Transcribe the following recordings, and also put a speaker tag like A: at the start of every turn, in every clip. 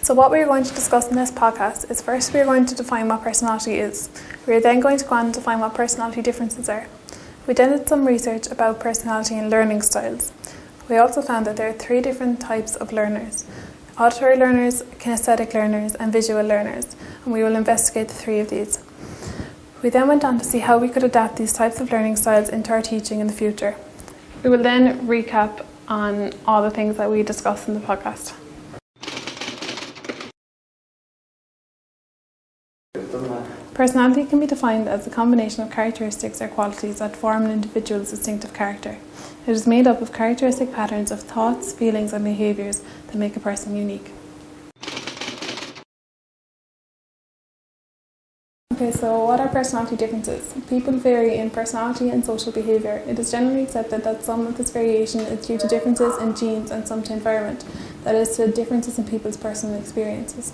A: So what we're going to discuss in this podcast is first we're going to define what personality is. We're then going to go on and define what personality differences are. We then did some research about personality and learning styles. We also found that there are 3 different types of learners: auditory learners, kinesthetic learners and visual learners, and we will investigate the 3 of these. We then went on to see how we could adapt these types of learning styles into our teaching in the future. We will then recap on all the things that we discussed in the podcast. Personality can be defined as a combination of characteristics or qualities that form an individual's distinctive character. It is made up of characteristic patterns of thoughts, feelings and behaviours that make a person unique. Okay, so what are personality differences? People vary in personality and social behaviour. It is generally accepted that some of this variation is due to differences in genes and some to environment, that is, to differences in people's personal experiences.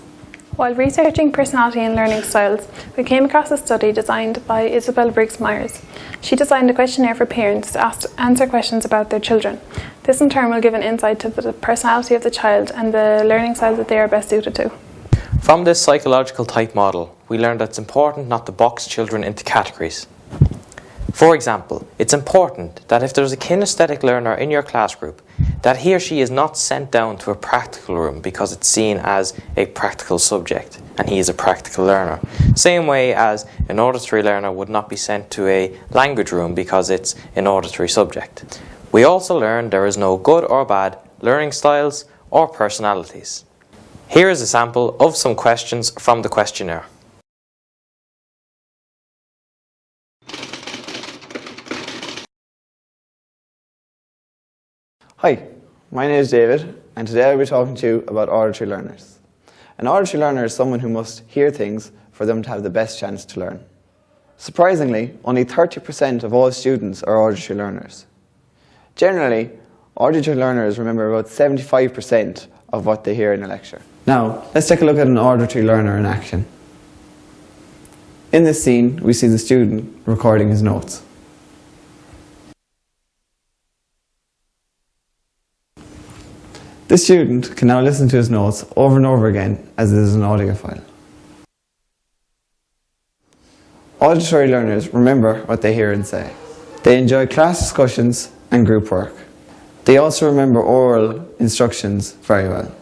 A: While researching personality and learning styles, we came across a study designed by Isabel Briggs-Myers. She designed a questionnaire for parents to answer questions about their children. This in turn will give an insight to the personality of the child and the learning styles that they are best suited to.
B: From this psychological type model, we learned that it's important not to box children into categories. For example, it's important that if there's a kinesthetic learner in your class group, that he or she is not sent down to a practical room because it's seen as a practical subject and he is a practical learner. Same way as an auditory learner would not be sent to a language room because it's an auditory subject. We also learned there is no good or bad learning styles or personalities. Here is a sample of some questions from the questionnaire.
C: Hi, my name is David, and today I'll be talking to you about auditory learners. An auditory learner is someone who must hear things for them to have the best chance to learn. Surprisingly, only 30% of all students are auditory learners. Generally, auditory learners remember about 75% of what they hear in a lecture. Now, let's take a look at an auditory learner in action. In this scene, we see the student recording his notes. The student can now listen to his notes over and over again as it is an audio file. Auditory learners remember what they hear and say. They enjoy class discussions and group work. They also remember oral instructions very well.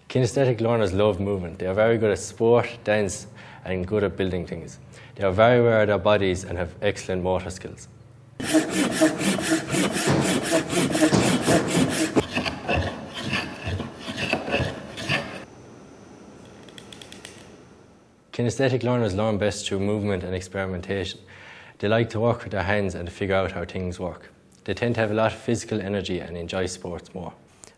D: Kinesthetic learners love movement. They are very good at sport, dance and good at building things. They are very aware of their bodies and have excellent motor skills. Kinesthetic learners learn best through movement and experimentation. They like to work with their hands and to figure out how things work. They tend to have a lot of physical energy and enjoy sports more.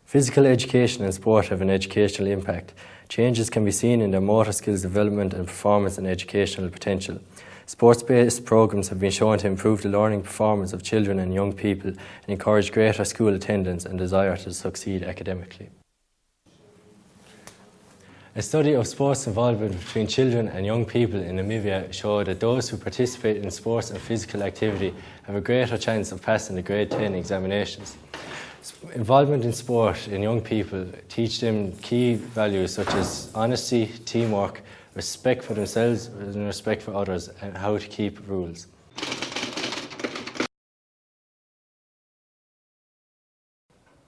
D: Physical education and sport have an educational impact. Changes can be seen in their motor skills development and performance and educational potential. Sports-based programs have been shown to improve the learning performance of children and young people and encourage greater school attendance and desire to succeed academically. A study of sports involvement between children and young people in Namibia showed that those who participate in sports and physical activity have a greater chance of passing the grade 10 examinations. Involvement in sport in young people teach them key values such as honesty, teamwork, respect for themselves and respect for others, and how to keep rules.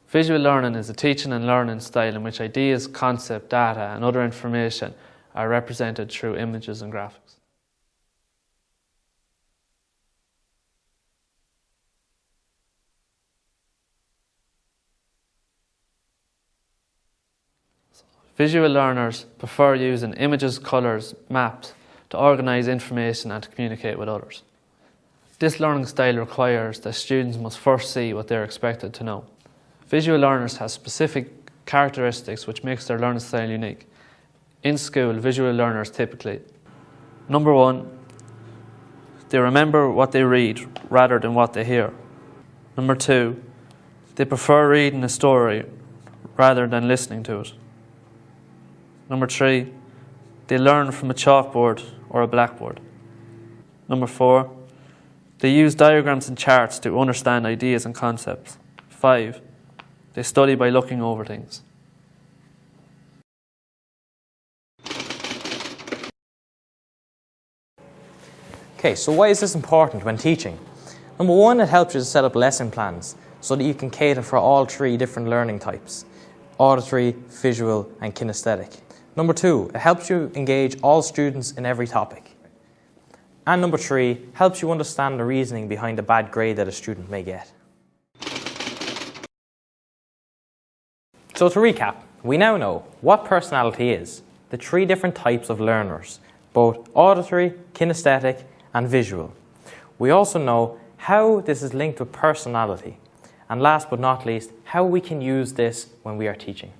E: Visual learning is a teaching and learning style in which ideas, concept, data and other information are represented through images and graphics. Visual learners prefer using images, colours, maps to organise information and to communicate with others. This learning style requires that students must first see what they are expected to know. Visual learners have specific characteristics which makes their learning style unique. In school, visual learners typically: number 1, they remember what they read rather than what they hear. Number 2, they prefer reading a story rather than listening to it. Number 3, they learn from a chalkboard or a blackboard. Number 4, they use diagrams and charts to understand ideas and concepts. 5, They study by looking over things.
B: Okay, so why is this important when teaching? Number one, it helps you to set up lesson plans so that you can cater for all three different learning types: auditory, visual, and kinesthetic. Number two, it helps you engage all students in every topic. And number three, helps you understand the reasoning behind a bad grade that a student may get. So to recap, we now know what personality is, the three different types of learners, both auditory, kinesthetic, and visual. We also know how this is linked with personality. And last but not least, how we can use this when we are teaching.